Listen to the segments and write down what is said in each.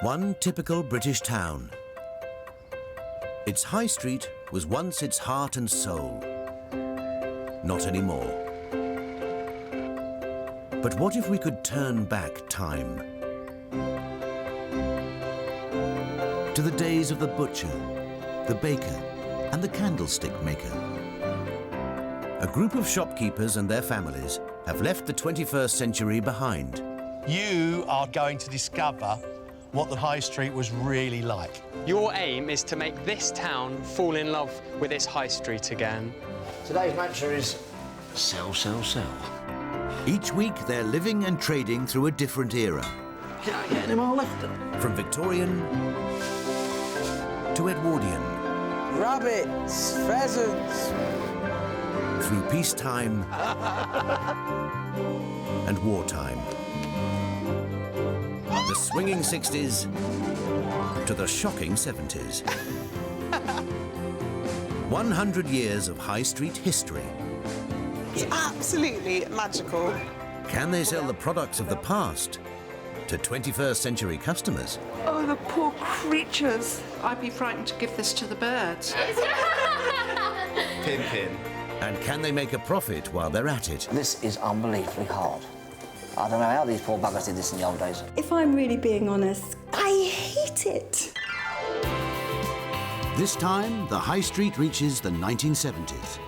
One typical British town. Its high street was once its heart and soul. Not anymore. But what if we could turn back time? To the days of the butcher, the baker, and the candlestick maker. A group of shopkeepers and their families have left the 21st century behind. You are going to discover what the high street was really like. Your aim is to make this town fall in love with its high street again. Today's mantra is sell, sell, sell. Each week they're living and trading through a different era. Can't get any more left. From Victorian to Edwardian. Rabbits, pheasants. Through peacetime and wartime. The swinging 60s to the shocking 70s. 100 years of high street history. It's absolutely magical. Can they sell the products of the past to 21st century customers? Oh, the poor creatures. I'd be frightened to give this to the birds. Pin, pin. And can they make a profit while they're at it? This is unbelievably hard. I don't know how these poor buggers did this in the old days. If I'm really being honest, I hate it. This time, the high street reaches the 1970s.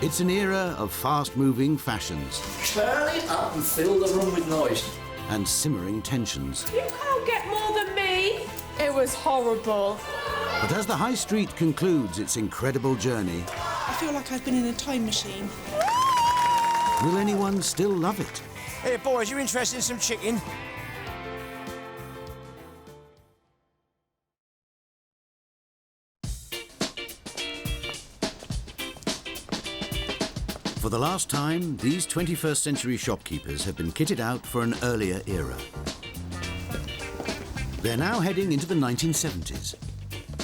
It's an era of fast-moving fashions. Turn it up and fill the room with noise. And simmering tensions. You can't get more than me. It was horrible. But as the high street concludes its incredible journey, I feel like I've been in a time machine. will anyone still love it? Hey, boys, you interested in some chicken? For the last time, these 21st century shopkeepers have been kitted out for an earlier era. They're now heading into the 1970s,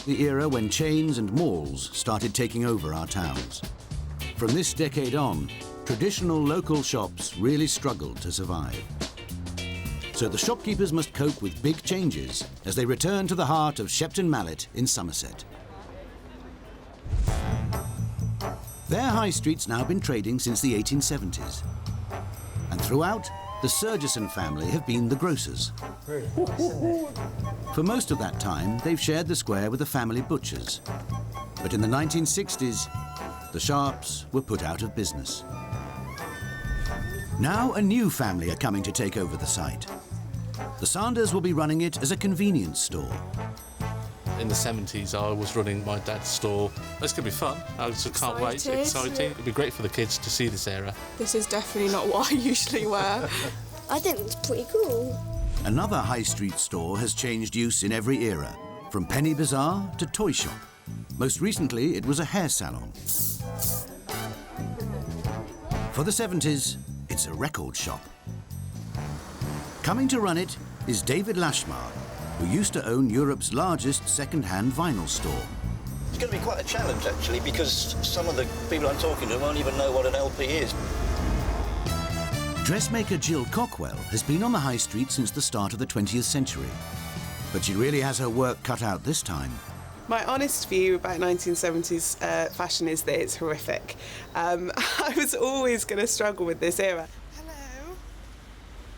the era when chains and malls started taking over our towns. From this decade on, traditional local shops really struggled to survive. So the shopkeepers must cope with big changes as they return to the heart of Shepton Mallet in Somerset. Their high street's now been trading since the 1870s. And throughout, the Surgeson family have been the grocers. For most of that time, they've shared the square with the family butchers. But in the 1960s, the Sharps were put out of business. Now a new family are coming to take over the site. The Sandhers will be running it as a convenience store. In the 70s, I was running my dad's store. It's going to be fun. I just can't wait. It's exciting. It'll be great for the kids to see this era. This is definitely not what I usually wear. I think it's pretty cool. Another high street store has changed use in every era, from penny bazaar to toy shop. Most recently, it was a hair salon. For the 70s, it's a record shop. Coming to run it is David Lashmar, who used to own Europe's largest second-hand vinyl store. It's going to be quite a challenge, actually, because some of the people I'm talking to won't even know what an LP is. Dressmaker Jill Cockwell has been on the high street since the start of the 20th century. But she really has her work cut out this time. My honest view about 1970s fashion is that it's horrific. I was always going to struggle with this era. Hello.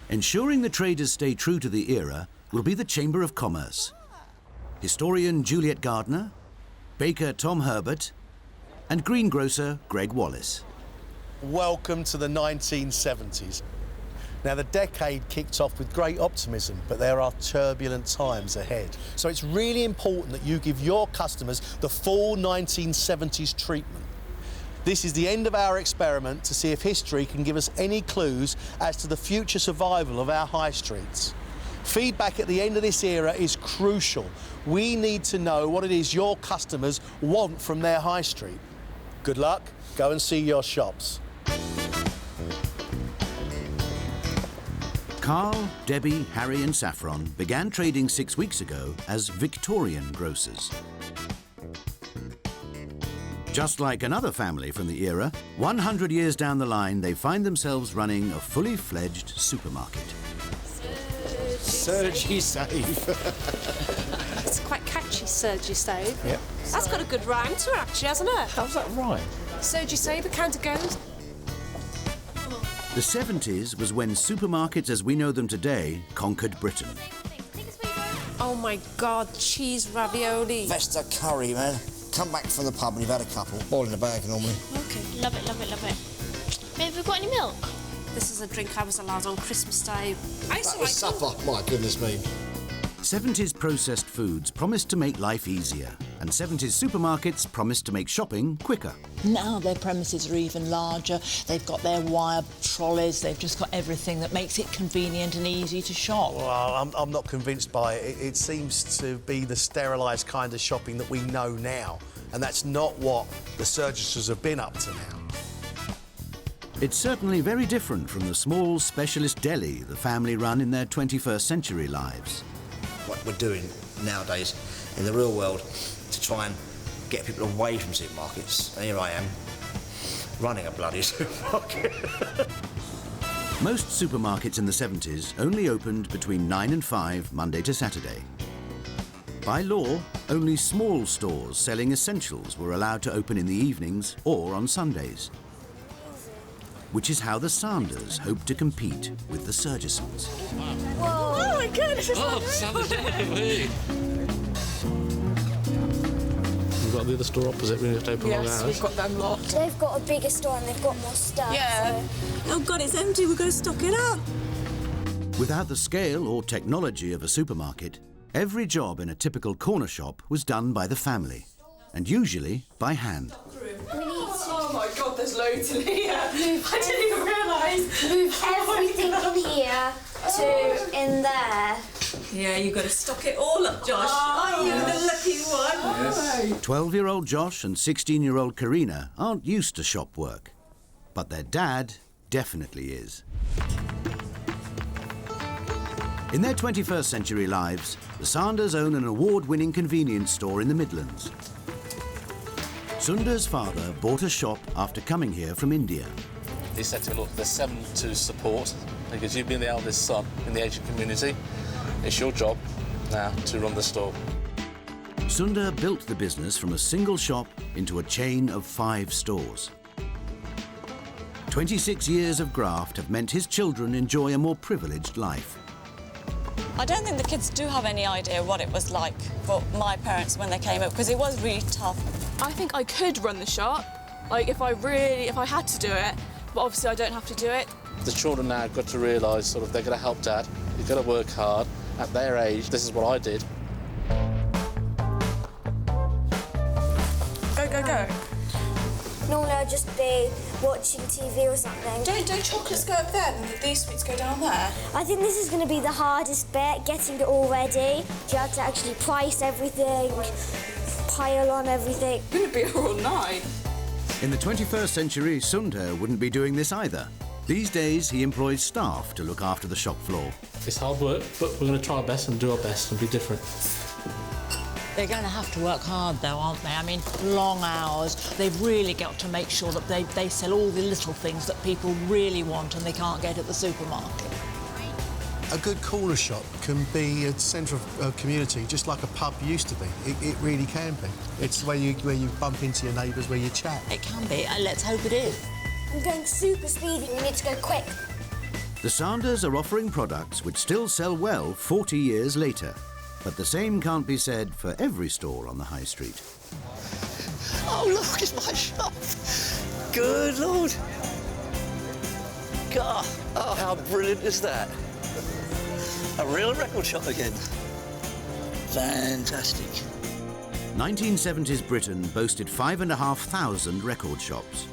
Ensuring the traders stay true to the era will be the Chamber of Commerce. Historian Juliet Gardner, baker Tom Herbert, and greengrocer Greg Wallace. Welcome to the 1970s. Now, the decade kicked off with great optimism, but there are turbulent times ahead. So it's really important that you give your customers the full 1970s treatment. This is the end of our experiment to see if history can give us any clues as to the future survival of our high streets. Feedback at the end of this era is crucial. We need to know what it is your customers want from their high street. Good luck. Go and see your shops. Carl, Debbie, Harry and Saffron began trading 6 weeks ago as Victorian grocers. Just like another family from the era, 100 years down the line, they find themselves running a fully fledged supermarket. Surgy Save. It's quite catchy, Surgy Save. Yep. That's got a good rhyme to it, actually, hasn't it? How's that rhyme? Surgy Save, the counter goes. The 70s was when supermarkets as we know them today conquered Britain. Oh my God, cheese ravioli. Vesta curry, man. Come back from the pub and you've had a couple. All in a bag normally. Okay. Love it, love it, love it. Babe, have we got any milk? This is a drink I was allowed on Christmas Day. That was supper. My goodness me. 70s processed foods promised to make life easier, and 70s supermarkets promised to make shopping quicker. Now their premises are even larger. They've got their wire trolleys. They've just got everything that makes it convenient and easy to shop. Well, I'm not convinced by it. It seems to be the sterilised kind of shopping that we know now, and that's not what the Surgisters have been up to now. It's certainly very different from the small specialist deli the family run in their 21st century lives. What we're doing nowadays in the real world to try and get people away from supermarkets. And here I am, running a bloody supermarket. Most supermarkets in the 70s only opened between 9 and 5 Monday to Saturday. By law, only small stores selling essentials were allowed to open in the evenings or on Sundays. Which is how the Sandhers hoped to compete with the Surgisons. Whoa! Oh my goodness! Oh, Sandher! We've got the other store opposite. We have to open our house. Yes, we've got them lot. They've got a bigger store and they've got more stuff. Yeah. So. Oh God, it's empty. We've got to stock it up. Without the scale or technology of a supermarket, every job in a typical corner shop was done by the family, and usually by hand. Oh my God, there's loads in here. I didn't even realise. Move everything from here to in there. Yeah, you've got to stock it all up, Josh. Aren't you the lucky one? 12-year-old Josh and 16-year-old Karina aren't used to shop work, but their dad definitely is. In their 21st century lives, the Sandhers own an award-winning convenience store in the Midlands. Sundar's father bought a shop after coming here from India. He said to me, look, there's 7 to support, because you've been the eldest son in the Asian community. It's your job now to run the store. Sandher built the business from a single shop into a chain of 5 stores. 26 years of graft have meant his children enjoy a more privileged life. I don't think the kids do have any idea what it was like for my parents when they came up, because it was really tough. I think I could run the shop, like if I had to do it, but obviously I don't have to do it. The children now have got to realise sort of they're going to help Dad, you've got to work hard. At their age, this is what I did. Go, go, go. Normally I'd just be watching TV or something. Don't chocolates go up there and these sweets go down there? I think this is going to be the hardest bit, getting it all ready. You have to actually price everything, pile on everything. It's going to be here all night. In the 21st century, Sandher wouldn't be doing this either. These days, he employs staff to look after the shop floor. It's hard work, but we're going to try our best and do our best and be different. They're going to have to work hard, though, aren't they? I mean, long hours. They've really got to make sure that they sell all the little things that people really want and they can't get at the supermarket. A good corner shop can be a centre of community, just like a pub used to be. It really can be. It's where you bump into your neighbours, where you chat. It can be, and let's hope it is. I'm going super speedy. We need to go quick. The Sandhers are offering products which still sell well 40 years later. But the same can't be said for every store on the high street. Oh, look, it's my shop. Good Lord. God, oh, how brilliant is that? A real record shop again. Fantastic. 1970s Britain boasted 5,500 record shops.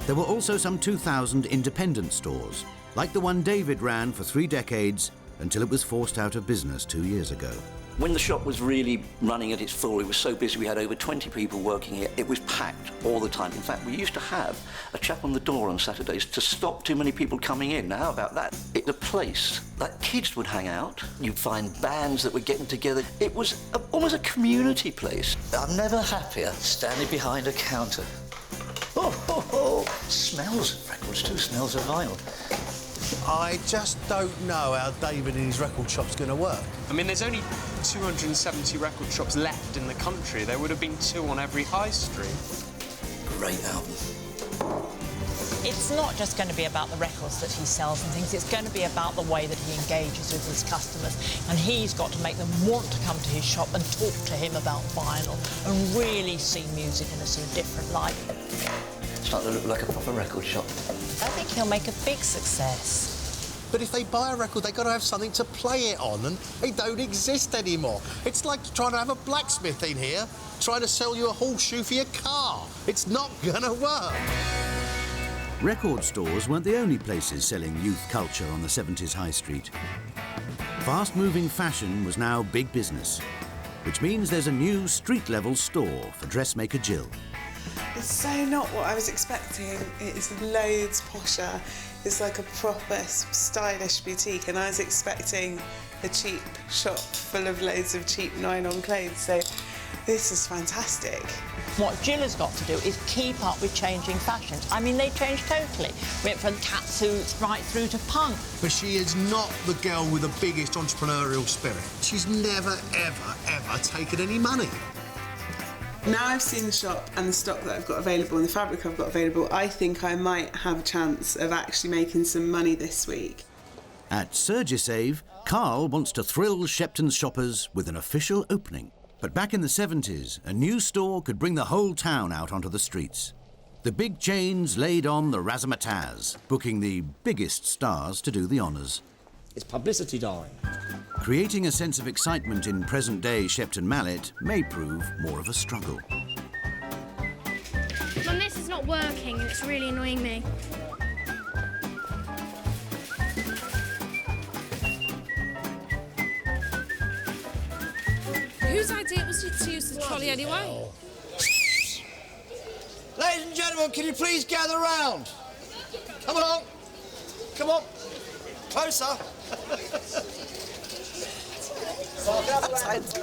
There were also some 2,000 independent stores, like the one David ran for 3 decades until it was forced out of business 2 years ago. When the shop was really running at its full, it was so busy, we had over 20 people working here. It was packed all the time. In fact, we used to have a chap on the door on Saturdays to stop too many people coming in. Now, how about that? It's a place that kids would hang out. You'd find bands that were getting together. It was almost a community place. I'm never happier standing behind a counter. Oh, oh, oh. Smells of records too, smells of vinyl. I just don't know how David and his record shop's going to work. I mean, there's only 270 record shops left in the country. There would have been 2 on every high street. Great album. It's not just going to be about the records that he sells and things, it's going to be about the way that he engages with his customers. And he's got to make them want to come to his shop and talk to him about vinyl and really see music in a sort of different light. It's starting to look like a proper record shop. I think he'll make a big success. But if they buy a record, they've got to have something to play it on, and they don't exist anymore. It's like trying to have a blacksmith in here, trying to sell you a horseshoe for your car. It's not gonna work. Record stores weren't the only places selling youth culture on the 70s high street. Fast-moving fashion was now big business, which means there's a new street-level store for dressmaker Jill. It's so not what I was expecting. It's loads posher. It's like a proper stylish boutique, and I was expecting a cheap shop full of loads of cheap nylon clothes, so this is fantastic. What Jill has got to do is keep up with changing fashions. I mean, they change totally. Went from catsuits right through to punk. But she is not the girl with the biggest entrepreneurial spirit. She's never, ever, ever taken any money. Now I've seen the shop and the stock that I've got available and the fabric I've got available, I think I might have a chance of actually making some money this week. At Surgisave, Carl wants to thrill Shepton's shoppers with an official opening. But back in the 70s, a new store could bring the whole town out onto the streets. The big chains laid on the razzmatazz, booking the biggest stars to do the honours. It's publicity, darling. Creating a sense of excitement in present-day Shepton Mallet may prove more of a struggle. Mum, this is not working and it's really annoying me. Whose idea was it to use the trolley anyway? Ladies and gentlemen, can you please gather round? Come along. Come on. Closer.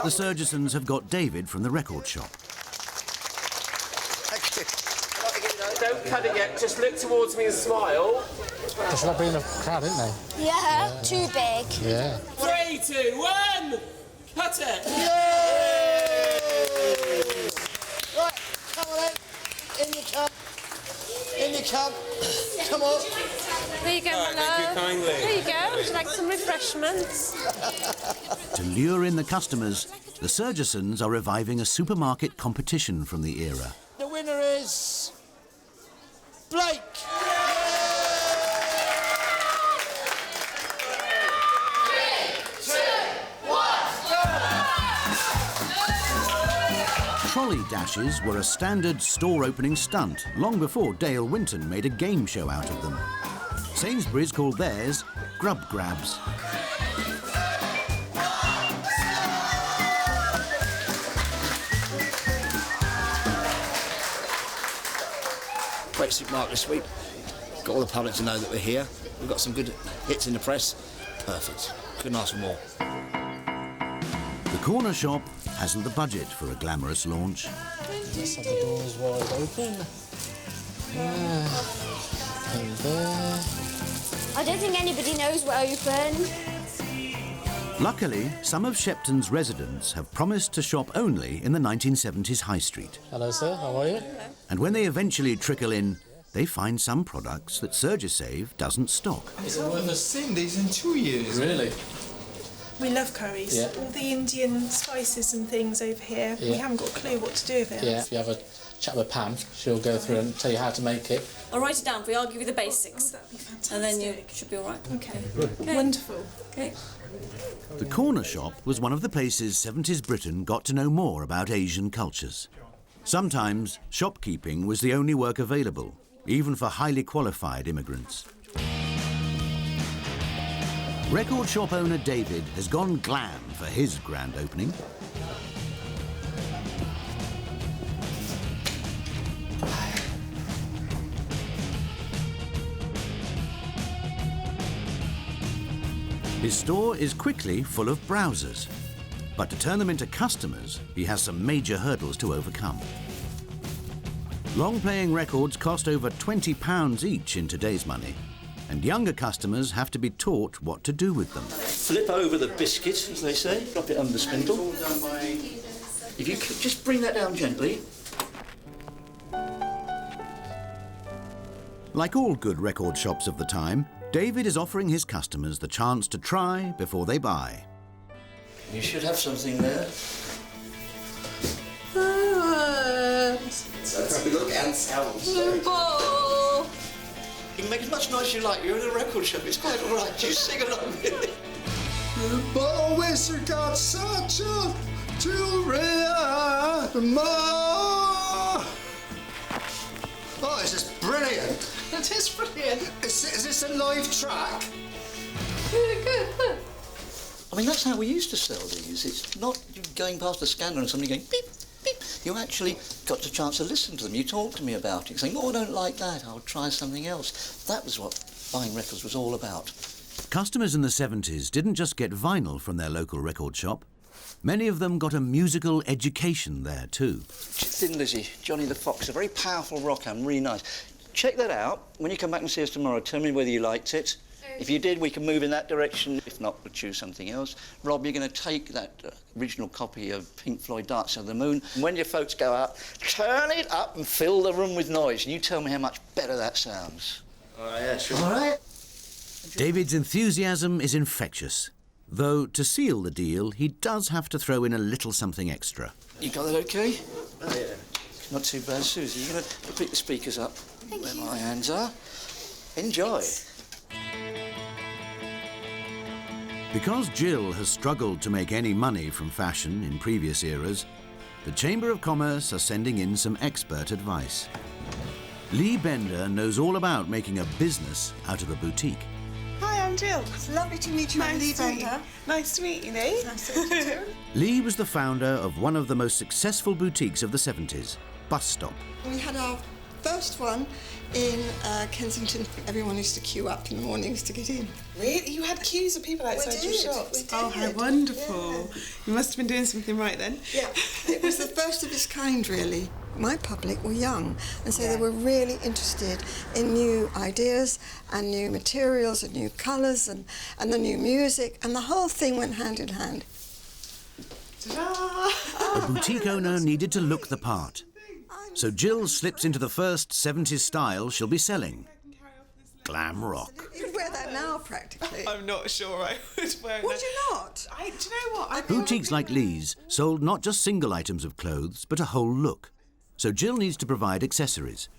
The Surgisons have got David from the record shop. Don't cut it yet, just look towards me and smile. There's not being a crowd, isn't there? Yeah, too big. Yeah. 3, 2, 1! Cut it! Yay! Right, come on then. In you come. In you come. Come on. There you go, my love. Thank you kindly. There you go. Would you like some refreshments? To lure in the customers, the Surgisons are reviving a supermarket competition from the era. The winner is Blake. Trolley dashes were a standard store opening stunt long before Dale Winton made a game show out of them. Sainsbury's called theirs grub grabs. Great supermarket this week. Got all the public to know that we're here. We've got some good hits in the press. Perfect. Couldn't ask for more. The corner shop hasn't the budget for a glamorous launch. Let's have the doors wide open. And there. I don't think anybody knows we're open. Luckily, some of Shepton's residents have promised to shop only in the 1970s high street. Hello, sir. How are you? And when they eventually trickle in, they find some products that Surgisave doesn't stock. It's worth a seen these in 2 years. Really? We love curries. Yeah. All the Indian spices and things over here. Yeah. We haven't got a clue what to do with it. Yeah, if you have a chat with Pam, she'll go through and tell you how to make it. I'll write it down for you. I'll give you the basics. That'd be fantastic. And then you should be all right. Okay. Okay. Wonderful. Okay. The corner shop was one of the places 70s Britain got to know more about Asian cultures. Sometimes shopkeeping was the only work available, even for highly qualified immigrants. Record shop owner David has gone glam for his grand opening. His store is quickly full of browsers, but to turn them into customers, he has some major hurdles to overcome. Long-playing records cost over £20 each in today's money, and younger customers have to be taught what to do with them. Flip over the biscuit, as they say, drop it under the spindle. If you could just bring that down gently. Like all good record shops of the time, David is offering his customers the chance to try before they buy. You should have something there. Look and sound. You can make as much noise as you like. You're in a record shop. It's quite all right. You sing along with it. But always got such a jewelry. Oh, this is brilliant. It is brilliant. Is this a live track? Really good. Look. I mean, that's how we used to sell these. It's not you going past a scanner and somebody going beep, beep. You actually got the chance to listen to them. You talked to me about it, saying, oh, I don't like that, I'll try something else. That was what buying records was all about. Customers in the 70s didn't just get vinyl from their local record shop. Many of them got a musical education there too. Thin Lizzy, Johnny the Fox, a very powerful rock and really nice. Check that out. When you come back and see us tomorrow, tell me whether you liked it. If you did, we can move in that direction. If not, we'll choose something else. Rob, you're going to take that original copy of Pink Floyd Dark Side of the Moon. And when your folks go out, turn it up and fill the room with noise. And you tell me how much better that sounds. All right, yeah, sure. All right. David's enthusiasm is infectious. Though, to seal the deal, he does have to throw in a little something extra. You got that okay? Oh, yeah. Not too bad, Susie. You're going to pick the speakers up where my hands are. Enjoy. Because Jill has struggled to make any money from fashion in previous eras, the Chamber of Commerce are sending in some expert advice. Lee Bender knows all about making a business out of a boutique. Hi, I'm Jill. It's lovely to meet you, Lee Bender. Nice to meet you, Lee. Nice to meet you too. Lee was the founder of one of the most successful boutiques of the 70s, Bus Stop. We had our first one in Kensington. Everyone used to queue up in the mornings to get in. Really? You had queues of people outside your shops? We did. Oh, how wonderful. Yeah. You must have been doing something right then. Yeah, it was the first of its kind, really. My public were young, and so they were really interested in new ideas and new materials and new colours and the new music, and the whole thing went hand in hand. A boutique owner needed to look the part. So Jill slips into the first 70s style she'll be selling. Glam rock. You'd wear that now, practically. I'm not sure I would wear it. Would you not? Do you know what? Boutiques like Lee's sold not just single items of clothes, but a whole look. So Jill needs to provide accessories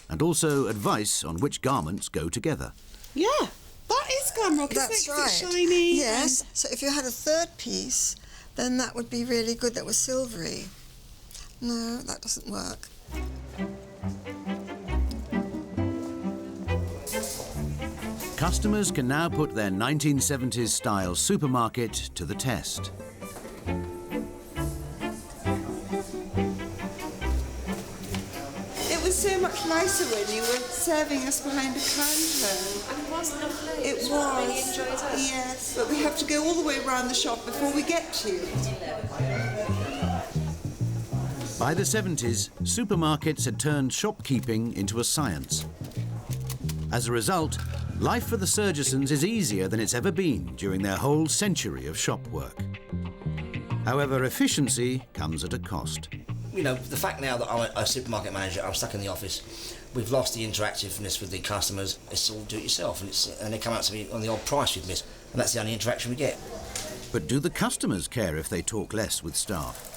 and also advice on which garments go together. Yeah, that is glam rock, isn't it? That's 'Cause right. it's shiny. Yes, so if you had a third piece, then that would be really good. That was silvery. No, that doesn't work. Customers can now put their 1970s style supermarket to the test. It was so much nicer when you were serving us behind a counter. And it was lovely. It was. I really enjoyed it. Yes, but we have to go all the way around the shop before we get to you. By the 70s, supermarkets had turned shopkeeping into a science. As a result, life for the Surgisons is easier than it's ever been during their whole century of shop work. However, efficiency comes at a cost. You know, the fact now that I'm a supermarket manager, I'm stuck in the office, we've lost the interactiveness with the customers. It's all do-it-yourself, and they come out to me on the odd price you've missed, and that's the only interaction we get. But do the customers care if they talk less with staff?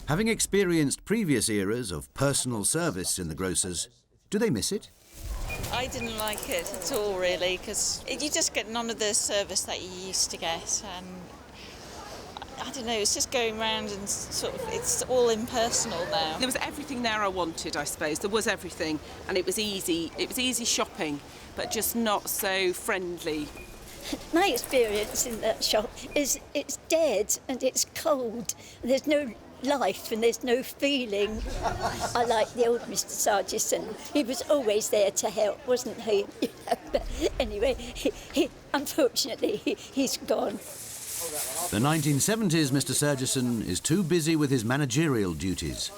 Having experienced previous eras of personal service in the grocers, do they miss it? I didn't like it at all, really, because you just get none of the service that you used to get. And I don't know, it's just going round and sort of, it's all impersonal now. There was everything there I wanted, I suppose. There was everything, and it was easy. It was easy shopping, but just not so friendly. My experience in that shop is it's dead and it's cold. There's no life and there's no feeling. I like the old Mr. Sargison. He was always there to help, wasn't he? But anyway, unfortunately, he's gone. The 1970s Mr. Surgison is too busy with his managerial duties,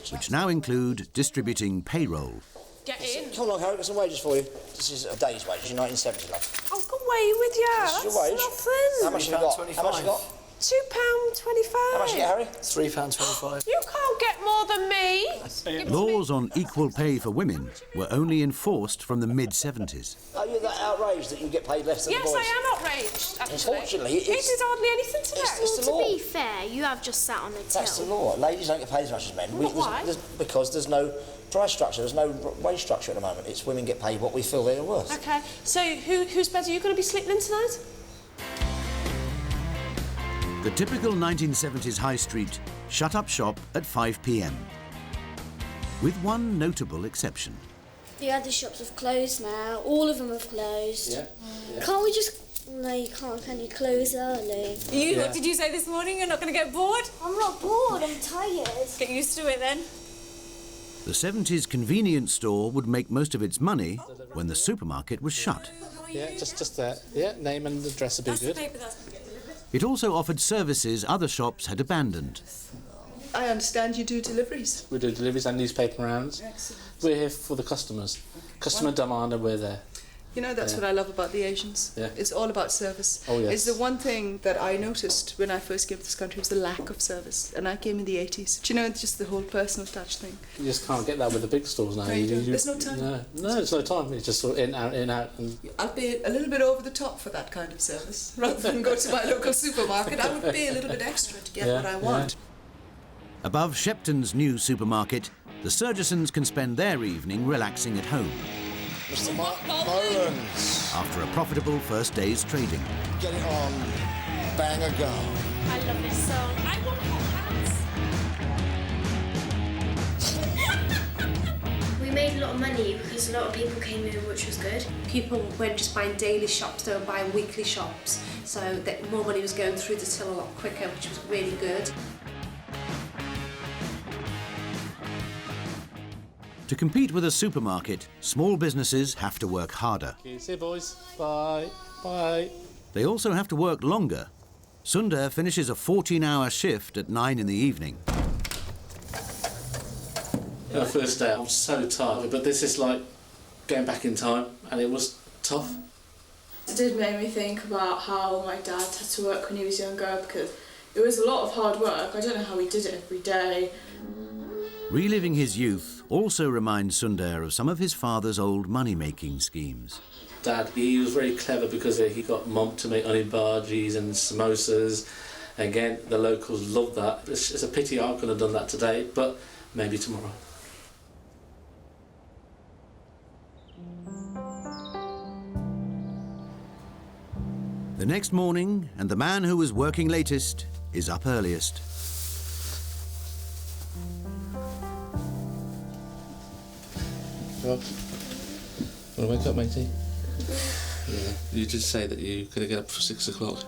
which now include distributing payroll. Get in. Come along, Harry, got some wages for you. This is a day's wages, 1970, love. I'll go away with you. This is your That's wage. nothing. How much have you got? How much have you got? £2.25. How much you get, Harry? £3.25. You can't get more than me. Laws on equal pay for women were only enforced from the mid-70s. Are you that outraged that you get paid less than the boys? Yes, I am outraged, actually. Unfortunately, it is hardly anything to it's do. the law. To be fair, you have just sat on the till. That's the law. Ladies don't get paid as much as men. Why? Because there's no price structure, there's no wage structure at the moment. It's women get paid what we feel they're worth. OK, so whose bed are you going to be sleeping in tonight? The typical 1970s high street shut up shop at 5 p.m. with one notable exception. The other shops have closed now. All of them have closed. Yeah. Can't we just... No, you can't. Can you close early? What did you say this morning? You're not going to get bored? I'm not bored. I'm tired. Get used to it then. The 70s convenience store would make most of its money when the supermarket was shut. Yeah, just that. Yeah, name and address would be good. It also offered services other shops had abandoned. I understand you do deliveries. We do deliveries and newspaper rounds. Excellent. We're here for the customers. Customer demand and we're there. You know, that's what I love about the Asians. Yeah. It's all about service. Oh, yes. It's the one thing that I noticed when I first came to this country was the lack of service. And I came in the 80s. Do you know, it's just the whole personal touch thing. You just can't get that with the big stores now. No, there's no time. No, there's no time. It's just sort of in, out. And... I'll pay a little bit over the top for that kind of service. Rather than go to my local supermarket, I would pay a little bit extra to get what I want. Above Shepton's new supermarket, the Surgesons can spend their evening relaxing at home. Mr. Mullins. After a profitable first day's trading. Get it on. Bang a go. I love this song. I want hot pants. We made a lot of money because a lot of people came in, which was good. People weren't just buying daily shops, they were buying weekly shops, so that more money was going through the till a lot quicker, which was really good. To compete with a supermarket, small businesses have to work harder. See you, boys. Bye. Bye. They also have to work longer. Sandher finishes a 14-hour shift at 9 in the evening. The first day, I'm so tired, but this is like going back in time, and it was tough. It did make me think about how my dad had to work when he was younger, because it was a lot of hard work. I don't know how he did it every day. Reliving his youth also reminds Sandher of some of his father's old money-making schemes. Dad, he was very clever because he got Mum to make onion bhajis and samosas. Again, the locals loved that. It's a pity I couldn't have done that today, but maybe tomorrow. The next morning, and the man who was working latest is up earliest. Well, want to wake up, matey? Yeah. You did say that you're going to get up for 6 o'clock.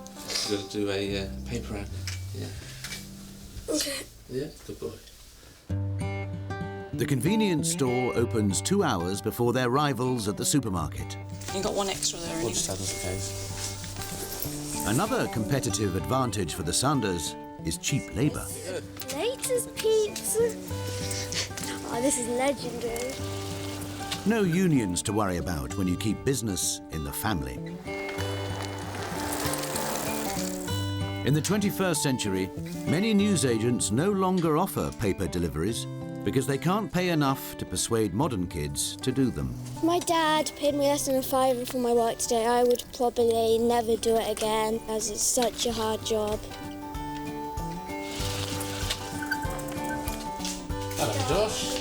You're going to do a paper round. Yeah. Okay. Yeah, good boy. The convenience store opens 2 hours before their rivals at the supermarket. You've got one extra there, We'll just have this case. Another competitive advantage for the Sandhers is cheap labour. Latest pizza. Oh, this is legendary. No unions to worry about when you keep business in the family. In the 21st century, many newsagents no longer offer paper deliveries because they can't pay enough to persuade modern kids to do them. If my dad paid me less than a £5 for my work today, I would probably never do it again, as it's such a hard job. Hello, Josh.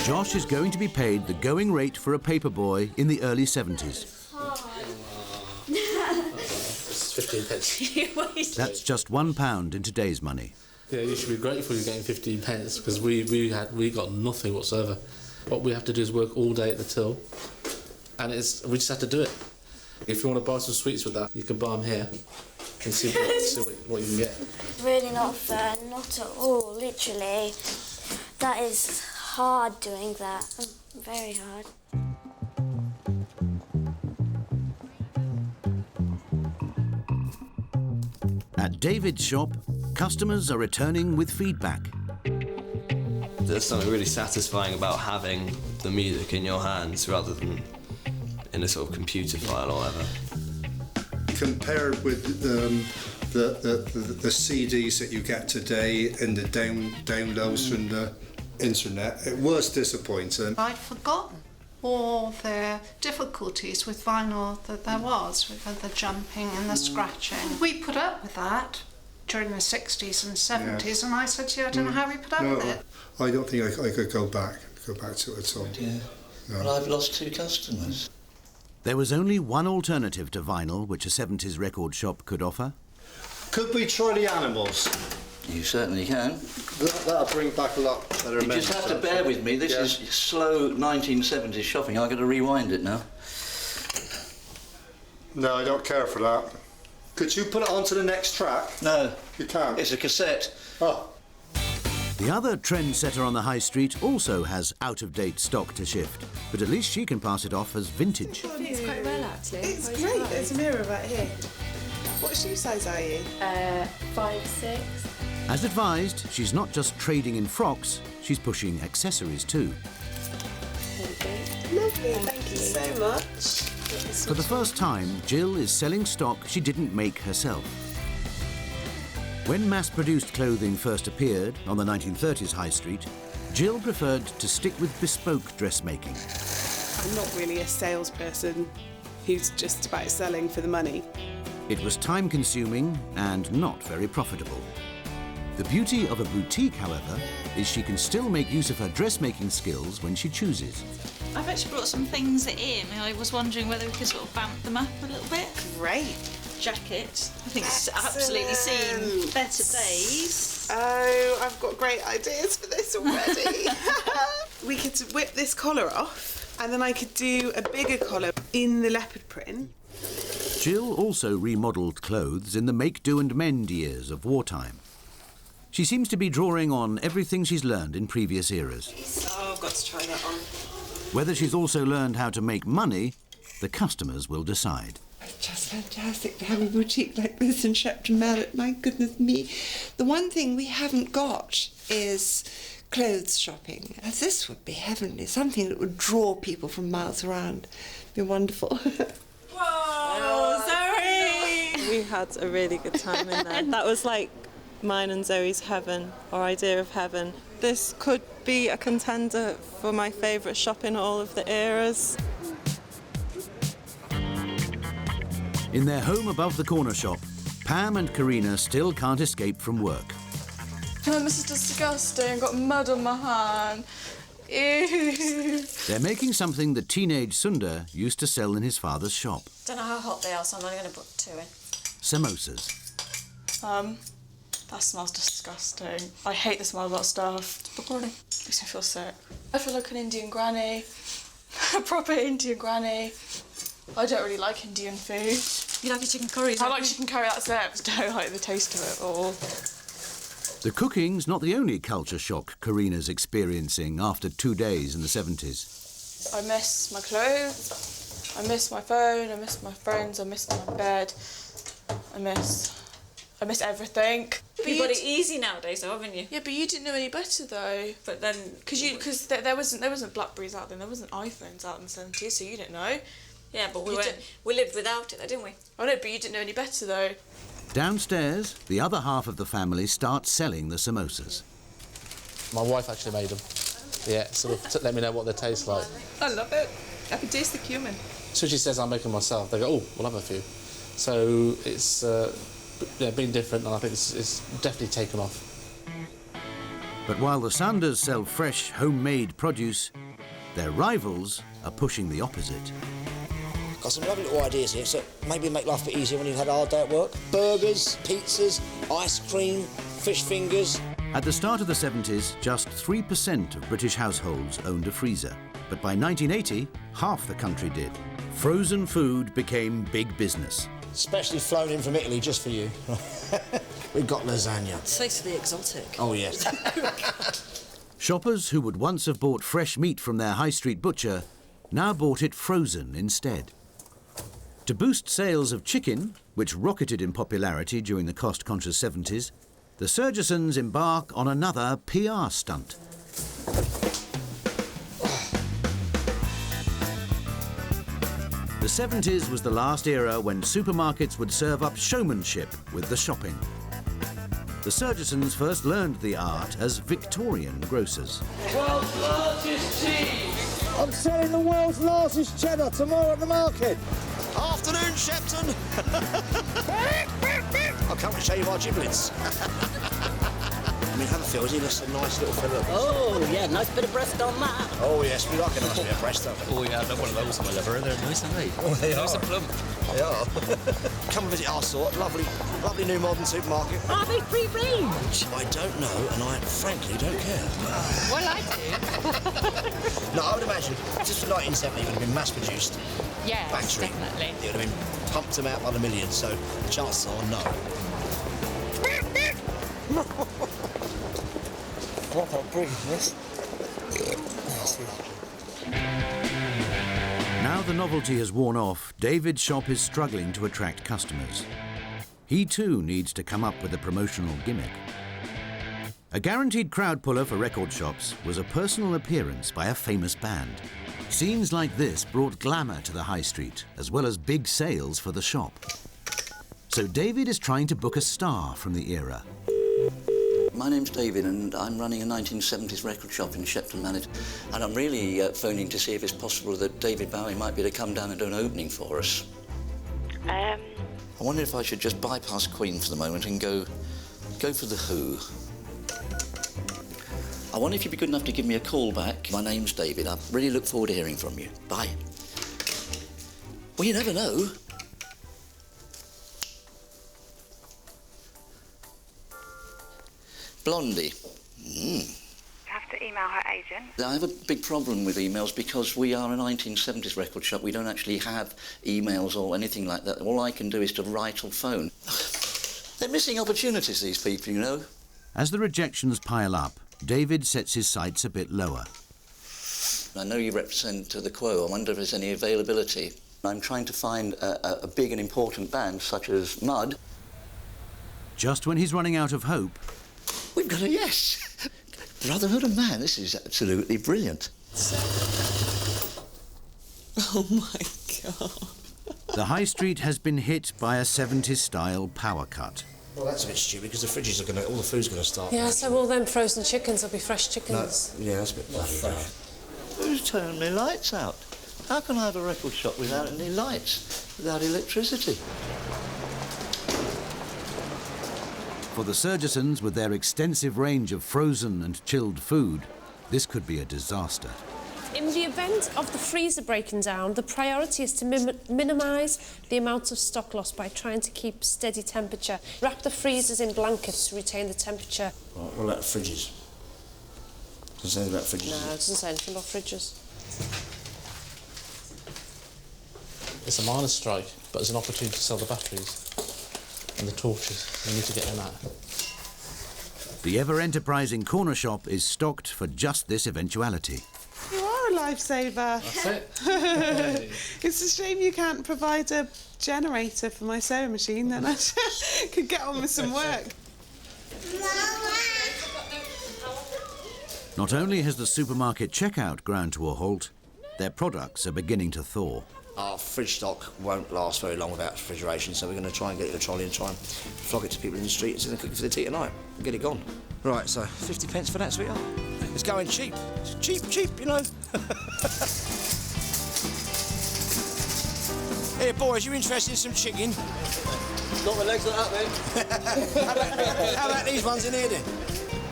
Josh is going to be paid the going rate for a paper boy in the early 70s. It's 15 pence. That's just £1 in today's money. Yeah, you should be grateful you're getting 15 pence because we got nothing whatsoever. What we have to do is work all day at the till, and we just have to do it. If you want to buy some sweets with that, you can buy them here and see what you can get. Really not fair, not at all, literally. That is hard doing that, very hard. At David's shop, customers are returning with feedback. There's something really satisfying about having the music in your hands rather than in a sort of computer file or whatever. Compared with the CDs that you get today and the downloads from the internet, it was disappointing. I'd forgotten all the difficulties with vinyl that there was, with the jumping and the scratching. We put up with that during the 60s and 70s, and I said to you, I don't know how we put up with it. I don't think I could go back to it at all. Yeah. No. Well, I've lost 2 customers. There was only one alternative to vinyl which a 70s record shop could offer. Could we try the animals? You certainly can. That'll bring back a lot better You just have to bear with me. This is slow 1970s shopping. I've got to rewind it now. No, I don't care for that. Could you put it onto the next track? No. You can't? It's a cassette. Oh. The other trendsetter on the high street also has out-of-date stock to shift, but at least she can pass it off as vintage. I think it's quite well, actually. It's Quite great. nice. There's a mirror right here. What shoe size are you? 5'6". As advised, she's not just trading in frocks, she's pushing accessories too. Lovely, thank you so much. For the first time, Jill is selling stock she didn't make herself. When mass-produced clothing first appeared on the 1930s high street, Jill preferred to stick with bespoke dressmaking. I'm not really a salesperson who's just about selling for the money. It was time-consuming and not very profitable. The beauty of a boutique, however, is she can still make use of her dressmaking skills when she chooses. I've actually brought some things in. I was wondering whether we could sort of vamp them up a little bit. Great. Jacket. I think it's absolutely seen better days. Oh, I've got great ideas for this already. We could whip this collar off, and then I could do a bigger collar in the leopard print. Jill also remodelled clothes in the make, do and mend years of wartime. She seems to be drawing on everything she's learned in previous eras. Oh, I've got to try that on. Whether she's also learned how to make money, the customers will decide. It's just fantastic to have a boutique like this in Shepton Mallet. My goodness me. The one thing we haven't got is clothes shopping. Now, this would be heavenly, something that would draw people from miles around. It'd be wonderful. Whoa, Zoe! We had a really good time in there. That was like mine and Zoe's heaven, or idea of heaven. This could be a contender for my favourite shop in all of the eras. In their home above the corner shop, Pam and Karina still can't escape from work. Oh, this is disgusting. I've got mud on my hand. Ew. They're making something the teenage Sandher used to sell in his father's shop. Don't know how hot they are, so I'm only going to put 2 in. Samosas. That smells disgusting. I hate the smell of that stuff. Makes me feel sick. I feel like an Indian granny. A proper Indian granny. I don't really like Indian food. You like your chicken curry? I like chicken curry, that's it. I just don't like the taste of it at all. The cooking's not the only culture shock Karina's experiencing after 2 days in the 70s. I miss my clothes, I miss my phone, I miss my friends, I miss my bed. I miss everything. You've got it easy nowadays, though, haven't you? Yeah, but you didn't know any better, though. But then... Because there wasn't Blackberries out then, there wasn't iPhones out in the 70s, so you didn't know. Yeah, but we lived without it, though, didn't we? I know, but you didn't know any better, though. Downstairs, the other half of the family starts selling the samosas. My wife actually made them. Yeah, sort of let me know what they taste like. I love it. I can taste the cumin. So she says I'm making them myself. They go, oh, we'll have a few. So it's been different, and I think it's definitely taken off. But while the Sandhers sell fresh, homemade produce, their rivals are pushing the opposite. Got some lovely little ideas here, so maybe make life a bit easier when you've had a hard day at work. Burgers, pizzas, ice cream, fish fingers. At the start of the 70s, just 3% of British households owned a freezer. But by 1980, half the country did. Frozen food became big business. Especially flown in from Italy just for you. We've got lasagna. Tastefully exotic. Oh, yes. Shoppers who would once have bought fresh meat from their high street butcher now bought it frozen instead. To boost sales of chicken, which rocketed in popularity during the cost-conscious 70s, the Surgesons embark on another PR stunt. The 70s was the last era when supermarkets would serve up showmanship with the shopping. The Surgesons first learned the art as Victorian grocers. World's largest cheese! I'm selling the world's largest cheddar tomorrow at the market. Afternoon, Shepton. I'll come and show you our giblets. I mean, have a feel, isn't he? That's a nice little fella. Oh, yeah, nice bit of breast on that. Oh, yes, we like a nice bit of breast, don't we? Oh, yeah, I've got one of those on my liver. They're nice, aren't they? Oh, they nice are. and plump. They are. Come and visit our sort. Lovely new modern supermarket. Are they free range? I don't know, and I frankly don't care. Well, I do. No, I would imagine, just for 1970, it would have been mass-produced. Yes, factory. definitely. It would have been pumped them out by the millions, so the chances are no. What a breeze, this. Now the novelty has worn off, David's shop is struggling to attract customers. He too needs to come up with a promotional gimmick. A guaranteed crowd puller for record shops was a personal appearance by a famous band. Scenes like this brought glamour to the high street, as well as big sales for the shop. So David is trying to book a star from the era. My name's David and I'm running a 1970s record shop in Shepton Mallet, and I'm really phoning to see if it's possible that David Bowie might be able to come down and do an opening for us. I wonder if I should just bypass Queen for the moment and go for The Who. I wonder if you'd be good enough to give me a call back. My name's David. I really look forward to hearing from you. Bye. Well, you never know. Blondie. You have to email her agent. I have a big problem with emails because we are a 1970s record shop. We don't actually have emails or anything like that. All I can do is to write or phone. They're missing opportunities, these people, you know. As the rejections pile up, David sets his sights a bit lower. I know you represent the Quo. I wonder if there's any availability. I'm trying to find a big and important band such as Mud. Just when he's running out of hope... We've got a yes! Brotherhood of Man, this is absolutely brilliant. Oh my God. The high street has been hit by a 70s-style power cut. Well, that's a bit stupid because the fridges are all the food's going to start. Yeah, so all them frozen chickens will be fresh chickens. No, yeah, that's a bit bloody. Who's turning the lights out? How can I have a record shop without any lights, without electricity? For the Surgesons, with their extensive range of frozen and chilled food, this could be a disaster. In the event of the freezer breaking down, the priority is to minimise the amount of stock loss by trying to keep steady temperature. Wrap the freezers in blankets to retain the temperature. Right, what about fridges? Doesn't say anything about fridges. No, it doesn't say anything about fridges. It's a miners' strike, but it's an opportunity to sell the batteries and the torches. We need to get them out. The ever-enterprising corner shop is stocked for just this eventuality. You are a lifesaver. That's it. It's a shame you can't provide a generator for my sewing machine, then I could get on with some work. Not only has the supermarket checkout ground to a halt, their products are beginning to thaw. Our fridge stock won't last very long without refrigeration, so we're going to try and get it to a trolley and try and flog it to people in the streets and cook it for the tea tonight and get it gone. Right, so 50 pence for that, sweetheart. It's going cheap. It's cheap, you know. Here, boys, you interested in some chicken? Got my legs like that, mate. How about these ones in here, then?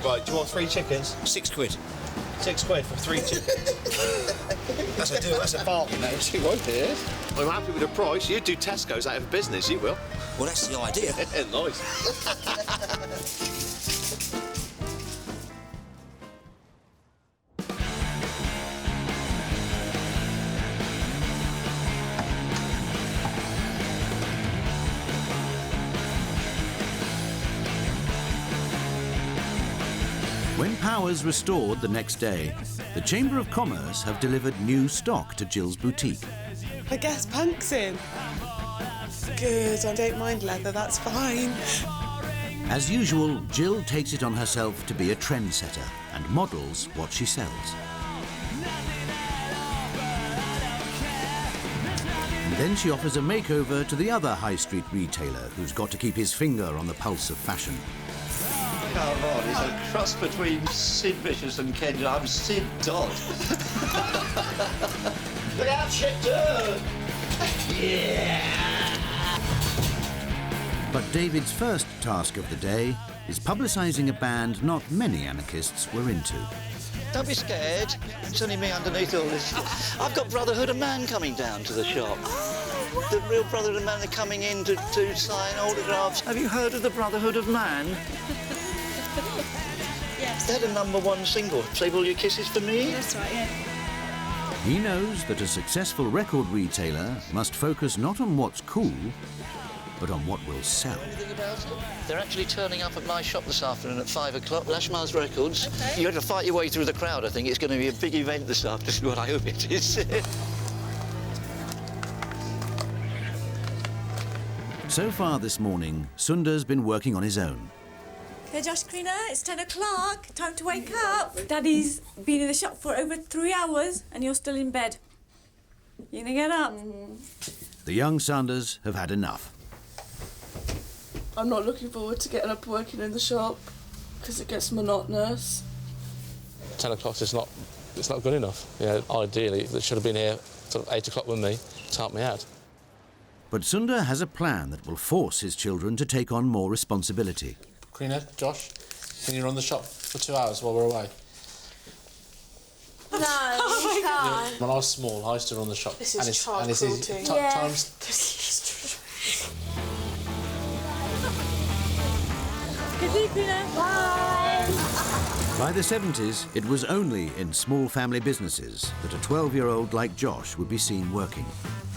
Right, do you want 3 chickens? £6. £6 for 3 chickens. That's a deal, that's a bargain, that is. You won't hear. I'm happy with the price. You'd do Tesco's out of business, you will. Well, that's the idea. Nice. When power's restored the next day, the Chamber of Commerce have delivered new stock to Jill's boutique. I guess Punk's in. Good, I don't mind leather, that's fine. As usual, Jill takes it on herself to be a trendsetter and models what she sells. Then she offers a makeover to the other high street retailer who's got to keep his finger on the pulse of fashion. Come on, it's a cross between Sid Vicious and Ken. I'm Sid Dodd. Look out, shit! Yeah! But David's first task of the day is publicising a band not many anarchists were into. Don't be scared. It's only me underneath all this. I've got Brotherhood of Man coming down to the shop. The real Brotherhood of Man are coming in to sign autographs. Have you heard of the Brotherhood of Man? Yes. They had a #1 single, Save All Your Kisses for Me. That's right, yeah. He knows that a successful record retailer must focus not on what's cool, but on what will sell. Anything about it? They're actually turning up at my shop this afternoon at 5 o'clock. Lashmar's Records. Okay. You have to fight your way through the crowd, I think. It's going to be a big event this afternoon, what I hope it is. So far this morning, Sandher's been working on his own. Okay, Josh Creaner, it's 10 o'clock. Time to wake up. Daddy's been in the shop for over 3 hours and you're still in bed. You gonna get up? The young Sandhers have had enough. I'm not looking forward to getting up working in the shop because it gets monotonous. 10 o'clock is not good enough. Yeah, ideally, they should have been here sort of 8 o'clock with me to help me out. But Sandher has a plan that will force his children to take on more responsibility. Creaner, Josh, can you run the shop for 2 hours while we're away? No, you can't. When I was small, I used to run the shop. This is child cruelty. Bye. By the 70s, it was only in small family businesses that a 12-year-old like Josh would be seen working.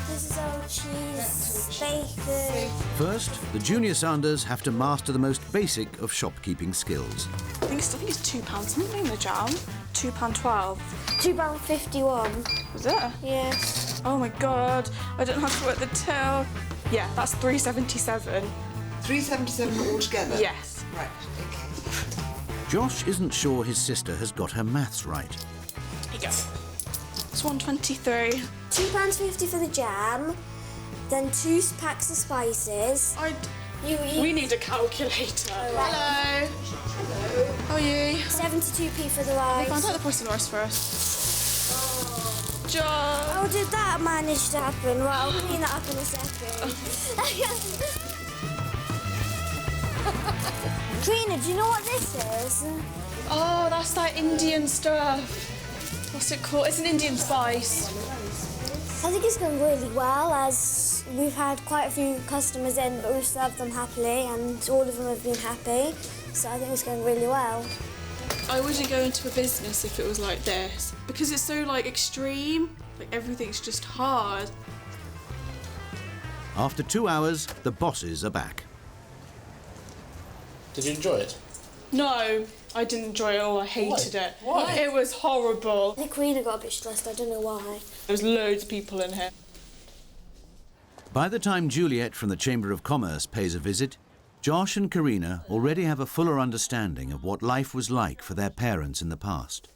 This is all cheese, bacon. First, the junior Sandhers have to master the most basic of shopkeeping skills. I think it's £2 something, the jam. £2.12. £2.51. Was it? Yes. Oh my God, I don't have to work the till. Yeah, that's £3.77. £3.77 altogether? Yes. Right, okay. Josh isn't sure his sister has got her maths right. Here you go. It's £1.23. £2.50 for the jam, then 2 packs of spices. We need a calculator. Hello. Hello. How are you? 72p for the rice. We found out the price of the rice first. John. How did that manage to happen? Well, I'll clean that up in a second. Trina, do you know what this is? Oh, that's that Indian stuff. What's it called? It's an Indian spice. I think it's going really well, as we've had quite a few customers in, but we've served them happily, and all of them have been happy. So I think it's going really well. I wouldn't go into a business if it was like this, because it's so like extreme. Like everything's just hard. After 2 hours, the bosses are back. Did you enjoy it? No, I didn't enjoy it all. I hated it. Why? It was horrible. The Queen got a bit stressed, I don't know why. There's loads of people in here. By the time Juliet from the Chamber of Commerce pays a visit, Josh and Karina already have a fuller understanding of what life was like for their parents in the past.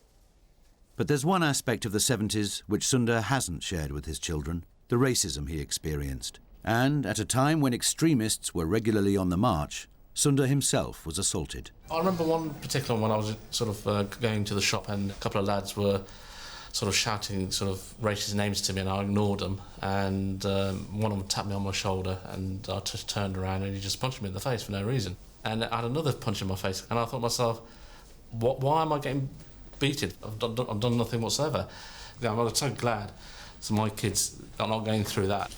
But there's one aspect of the 70s which Sandher hasn't shared with his children, the racism he experienced. And at a time when extremists were regularly on the march, Sandher himself was assaulted. I remember one particular one when I was sort of going to the shop and a couple of lads were sort of shouting sort of racist names to me and I ignored them, and one of them tapped me on my shoulder and I just turned around and he just punched me in the face for no reason. And I had another punch in my face and I thought to myself, why am I getting beaten? I've done nothing whatsoever. I'm so glad so my kids are not going through that.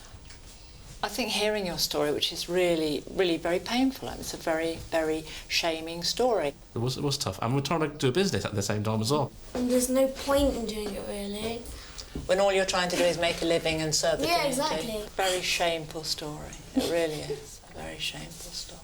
I think hearing your story, which is really, really very painful, and it's a very, very shaming story. It was tough, and we're trying to do a business at the same time as well. And there's no point in doing it, really. When all you're trying to do is make a living and serve the community. Exactly. Very shameful story. It really is a very shameful story.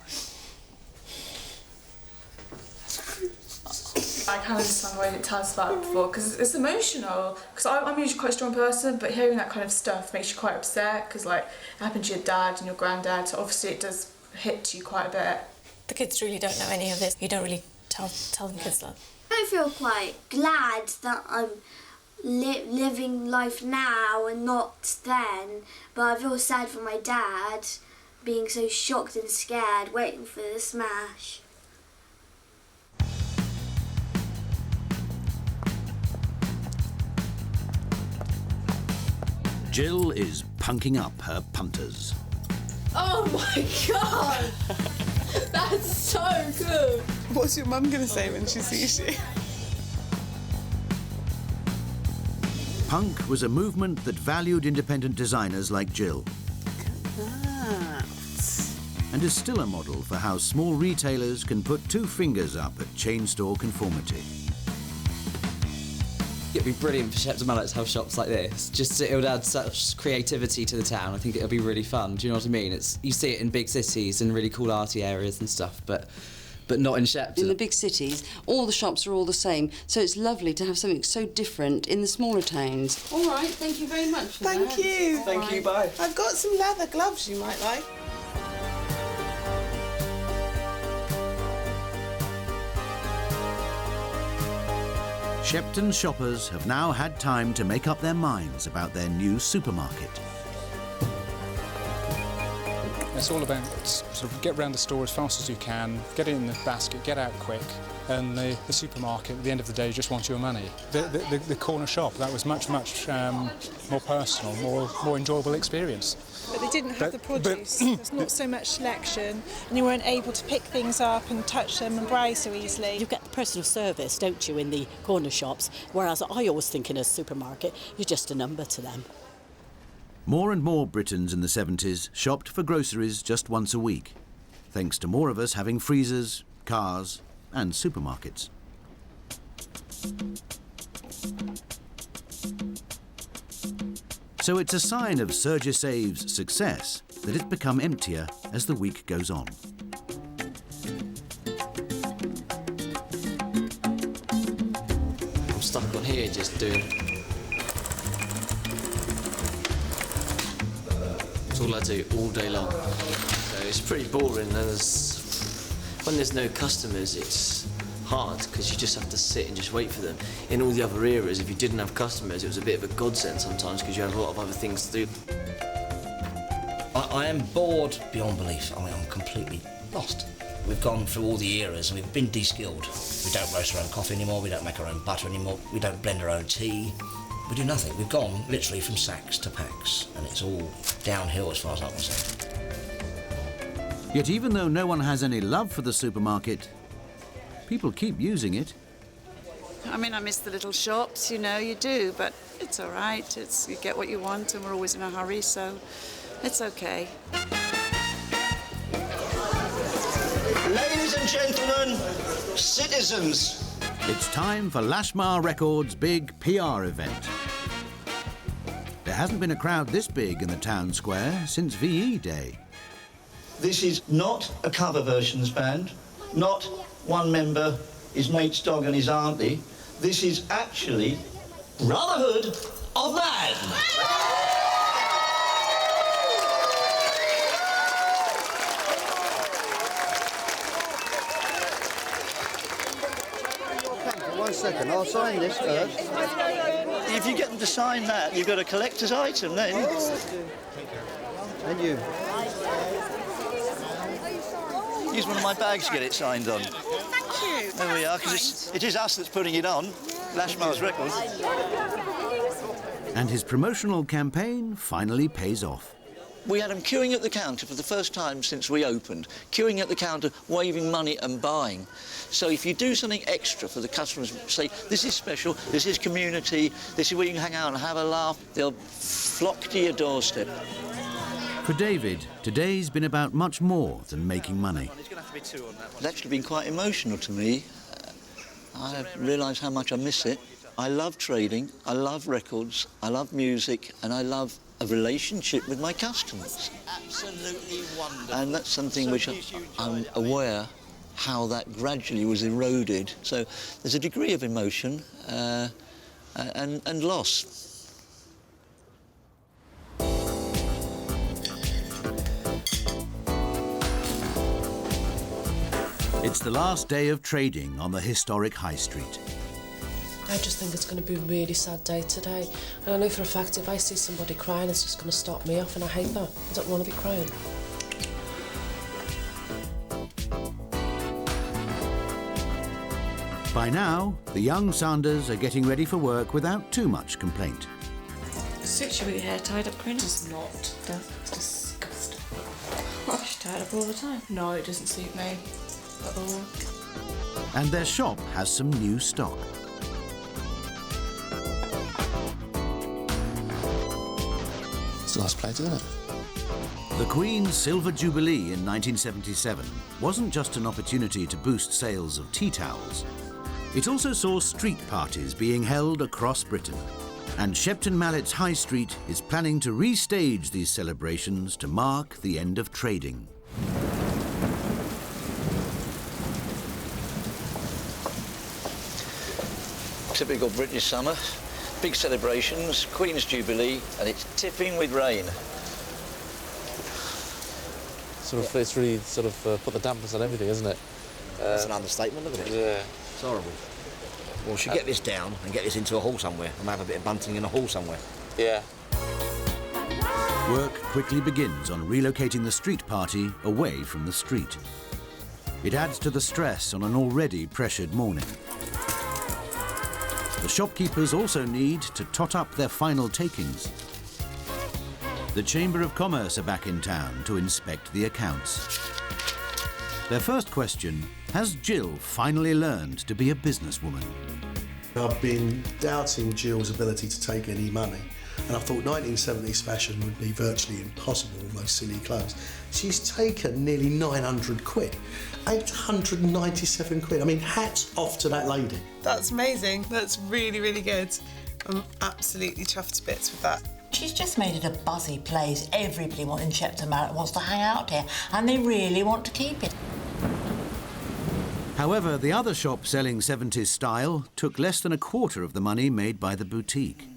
I can't understand why I didn't tell us about it before, because it's emotional. Because I'm usually quite a strong person, but hearing that kind of stuff makes you quite upset, because like it happened to your dad and your granddad, so obviously it does hit you quite a bit. The kids really don't know any of this. You don't really tell the kids that. I feel quite glad that I'm living life now and not then. But I feel sad for my dad being so shocked and scared, waiting for the smash. Jill is punking up her punters. Oh my god! That's so good! What's your mum going to say when she sees you? Punk was a movement that valued independent designers like Jill. And is still a model for how small retailers can put two fingers up at chain store conformity. It'd be brilliant for Shepton Mallet to have shops like this. Just it would add such creativity to the town. I think it would be really fun. Do you know what I mean? You see it in big cities and really cool arty areas and stuff, but not in Shepton. In the big cities, all the shops are all the same, so it's lovely to have something so different in the smaller towns. All right, thank you very much for that. Thank you. Thank you, bye. I've got some leather gloves you might like. Shepton shoppers have now had time to make up their minds about their new supermarket. It's all about sort of get round the store as fast as you can, get it in the basket, get out quick, and the supermarket at the end of the day just wants your money. The corner shop, that was much more personal, more enjoyable experience. But they didn't have the produce. There's not so much selection, and you weren't able to pick things up and touch them and browse so easily. You get the personal service, don't you, in the corner shops, whereas I always think in a supermarket, you're just a number to them. More and more Britons in the 70s shopped for groceries just once a week, thanks to more of us having freezers, cars and supermarkets. So it's a sign of Sir Save's success that it's become emptier as the week goes on. I'm stuck on here just doing... It's all I do all day long. So it's pretty boring. When there's no customers, it's hard because you just have to sit and just wait for them. In all the other eras, if you didn't have customers, it was a bit of a godsend sometimes because you had a lot of other things to do. I am bored beyond belief. I mean, I'm completely lost. We've gone through all the eras and we've been de-skilled. We don't roast our own coffee anymore, we don't make our own butter anymore, we don't blend our own tea. We do nothing. We've gone literally from sacks to packs and it's all downhill as far as I'm concerned. Yet even though no one has any love for the supermarket, people keep using it. I mean, I miss the little shops, you know, you do, but it's all right. You get what you want and we're always in a hurry, so it's okay. Ladies and gentlemen, citizens. It's time for Lashmar Records' big PR event. There hasn't been a crowd this big in the town square since VE Day. This is not a cover versions band, not one member, his mate's dog and his auntie. This is actually Brotherhood of Man. One second, I'll sign this first. If you get them to sign that, you've got a collector's item then. And you. Use one of my bags to get it signed on. Thank you. There we are, because it is us that's putting it on, Lashmar's Records. And his promotional campaign finally pays off. We had them queuing at the counter for the first time since we opened, queuing at the counter, waving money and buying. So if you do something extra for the customers, say, this is special, this is community, this is where you can hang out and have a laugh, they'll flock to your doorstep. For David, today's been about much more than making money. It's actually been quite emotional to me. I realise how much I miss it. I love trading, I love records, I love music, and I love a relationship with my customers. Absolutely wonderful. And that's something which I'm aware how that gradually was eroded. So there's a degree of emotion and loss. It's the last day of trading on the historic High Street. I just think it's going to be a really sad day today. And I know for a fact if I see somebody crying, it's just going to stop me off, and I hate that. I don't want to be crying. By now, the young Sandhers are getting ready for work without too much complaint. Suits you with your hair tied up, Karina? Does not. It's disgusting. She tied up all the time. No, it doesn't suit me at all. And their shop has some new stock. It's a nice plate, isn't it? The Queen's Silver Jubilee in 1977 wasn't just an opportunity to boost sales of tea towels. It also saw street parties being held across Britain. And Shepton Mallet's High Street is planning to restage these celebrations to mark the end of trading. Typical British summer. Big celebrations, Queen's Jubilee, and it's tipping with rain. It's really put the dampers on everything, isn't it? That's an understatement, isn't it? Yeah. It's horrible. Well, we should get this down and get this into a hall somewhere and have a bit of bunting in a hall somewhere. Yeah. Work quickly begins on relocating the street party away from the street. It adds to the stress on an already pressured morning. The shopkeepers also need to tot up their final takings. The Chamber of Commerce are back in town to inspect the accounts. Their first question, has Jill finally learned to be a businesswoman? I've been doubting Jill's ability to take any money, and I thought 1970s fashion would be virtually impossible with those silly clothes. She's taken nearly 900 quid, 897 quid. I mean, hats off to that lady. That's amazing. That's really, really good. I'm absolutely chuffed to bits with that. She's just made it a buzzy place. Everybody in Shepton Mallet wants to hang out here, and they really want to keep it. However, the other shop selling 70s style took less than a quarter of the money made by the boutique.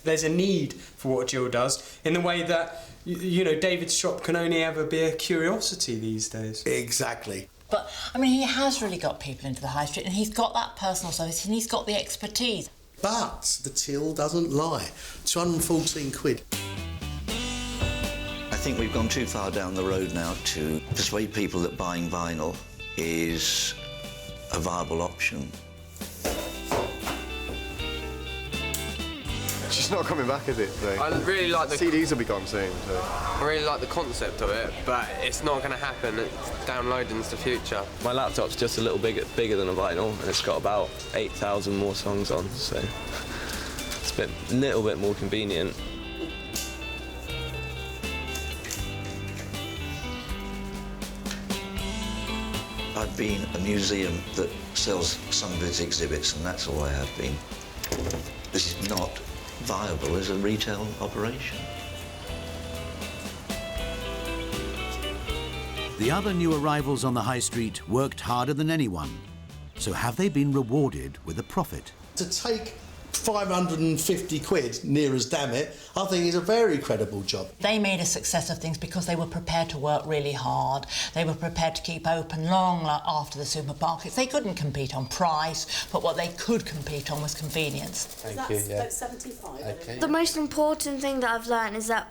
There's a need for what Jill does in the way that, you know, David's shop can only ever be a curiosity these days. Exactly. But, I mean, he has really got people into the high street, and he's got that personal service, and he's got the expertise. But the till doesn't lie. 214 quid. I think we've gone too far down the road now to persuade people that buying vinyl is a viable option. She's not coming back, is it? So I really like the CDs will be gone soon. So. I really like the concept of it, but it's not going to happen. Downloading's the future. My laptop's just a little bigger than a vinyl, and it's got about 8,000 more songs on, so it's a little bit more convenient. I've been a museum that sells some of its exhibits, and that's all I have been. This is not viable as a retail operation. The other new arrivals on the high street worked harder than anyone. So have they been rewarded with a profit? To take 550 quid, near as damn it, I think is a very credible job. They made a success of things because they were prepared to work really hard. They were prepared to keep open long after the supermarkets. They couldn't compete on price, but what they could compete on was convenience. Thank you. That's about 75. Okay. The most important thing that I've learned is that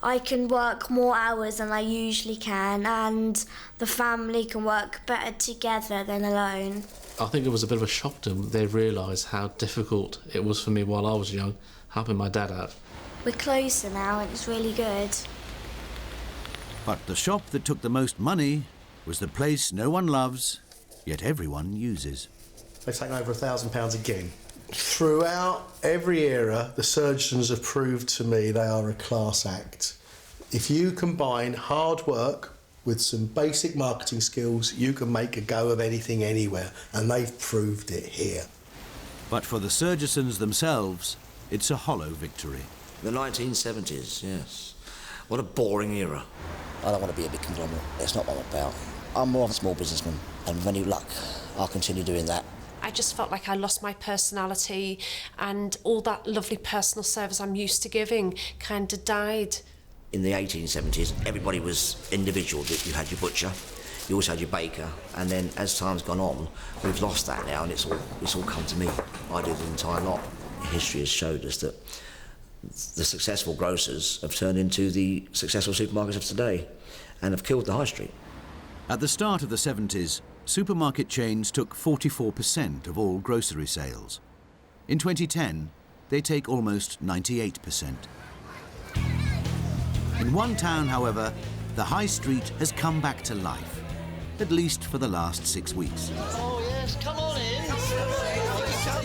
I can work more hours than I usually can, and the family can work better together than alone. I think it was a bit of a shock to them. They realised how difficult it was for me while I was young, helping my dad out. We're closer now, and it's really good. But the shop that took the most money was the place no one loves, yet everyone uses. They've taken over £1,000 again. Throughout every era, the surgeons have proved to me they are a class act. If you combine hard work with some basic marketing skills, you can make a go of anything anywhere, and they've proved it here. But for the Surgisons themselves, it's a hollow victory. The 1970s, yes. What a boring era. I don't want to be a big conglomerate. That's not what I'm about. I'm more of a small businessman, and with any luck, I'll continue doing that. I just felt like I lost my personality, and all that lovely personal service I'm used to giving kind of died. In the 1870s, everybody was individual. You had your butcher, You also had your baker, and then as time's gone on, we've lost that now, and it's all come to me. I do the entire lot. History has showed us that the successful grocers have turned into the successful supermarkets of today and have killed the high street. At the start of the 70s, supermarket chains took 44% of all grocery sales. In 2010, they take almost 98%. In one town, however, the high street has come back to life, at least for the last 6 weeks. Oh yes, come on in.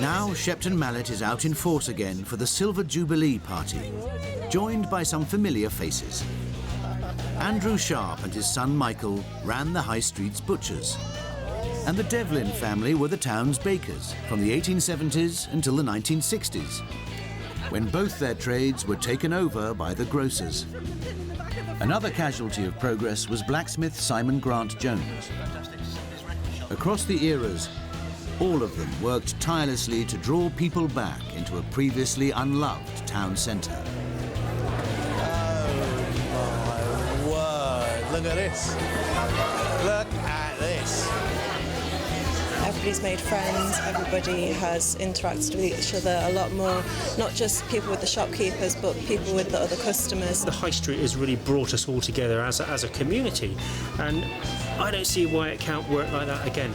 Now Shepton Mallet is out in force again for the Silver Jubilee party, joined by some familiar faces. Andrew Sharp and his son Michael ran the high street's butchers. And the Devlin family were the town's bakers from the 1870s until the 1960s, when both their trades were taken over by the grocers. Another casualty of progress was blacksmith Simon Grant Jones. Across the eras, all of them worked tirelessly to draw people back into a previously unloved town centre. Oh my word, look at this. Look at this. Everybody's made friends, everybody has interacted with each other a lot more, not just people with the shopkeepers, but people with the other customers. The high street has really brought us all together as a community, and I don't see why it can't work like that again.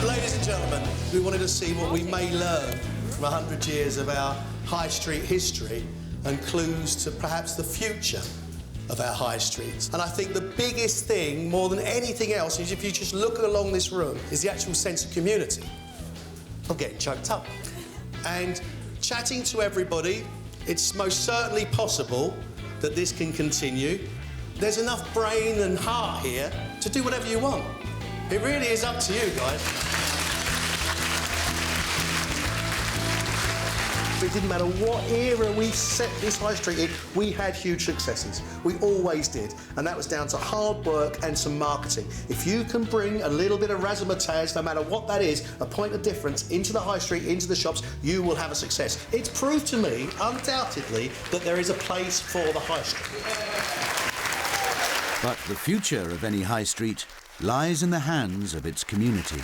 Ladies and gentlemen, we wanted to see what we may learn from 100 years of our high street history and clues to perhaps the future of our high streets. And I think the biggest thing, more than anything else, is if you just look along this room, is the actual sense of community. I'm getting choked up. And chatting to everybody, it's most certainly possible that this can continue. There's enough brain and heart here to do whatever you want. It really is up to you, guys. It didn't matter what era we set this high street in, we had huge successes. We always did. And that was down to hard work and some marketing. If you can bring a little bit of razzmatazz, no matter what that is, a point of difference into the high street, into the shops, you will have a success. It's proved to me, undoubtedly, that there is a place for the high street. But the future of any high street lies in the hands of its community.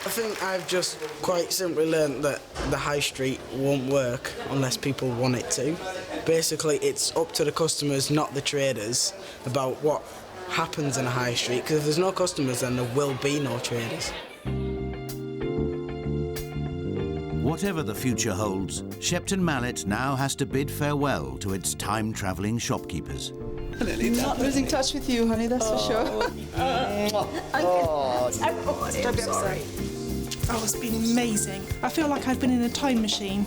I think I've just quite simply learnt that the high street won't work unless people want it to. Basically, it's up to the customers, not the traders, about what happens in a high street, because if there's no customers, then there will be no traders. Whatever the future holds, Shepton Mallet now has to bid farewell to its time-travelling shopkeepers. Not losing touch with you, honey, that's for sure. Don't be upset. Oh, it's been amazing. I feel like I've been in a time machine.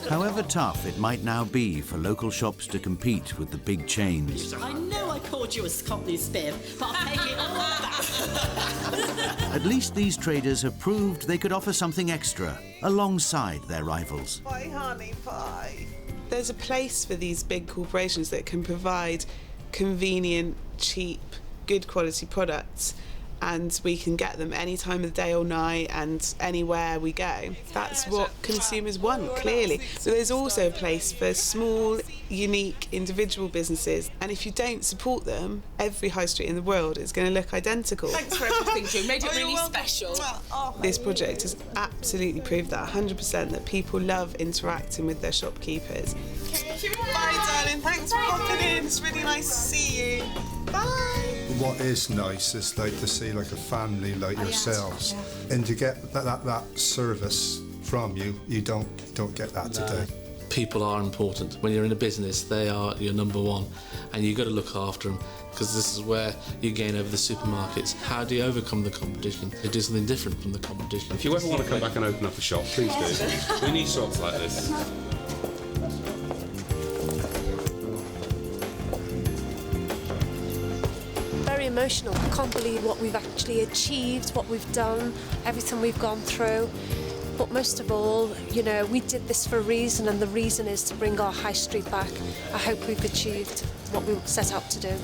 However tough it might now be for local shops to compete with the big chains. I know I called you a Scottish spiff, but I'll take it all back. At least these traders have proved they could offer something extra alongside their rivals. Pie, honey, pie. There's a place for these big corporations that can provide convenient, cheap, good quality products, and we can get them any time of the day or night and anywhere we go. That's what consumers want, clearly. So there's also a place for small, unique, individual businesses, and if you don't support them, every high street in the world is going to look identical. Thanks for everything, you made it really special. This project has absolutely proved that 100% that people love interacting with their shopkeepers. Bye, darling. Thanks for popping in. It's really nice to see you. Bye. What is nice is like to see like a family like yourselves, and to get that service from you, you don't get that today. People are important. When you're in a business, they are your number one, and you've got to look after them, because this is where you gain over the supermarkets. How do you overcome the competition? You do something different from the competition. If you ever want to come back and open up a shop, please do. We need shops like this. Very emotional. I can't believe what we've actually achieved, what we've done, everything we've gone through. But most of all, you know, we did this for a reason, and the reason is to bring our high street back. I hope we've achieved what we set out to do.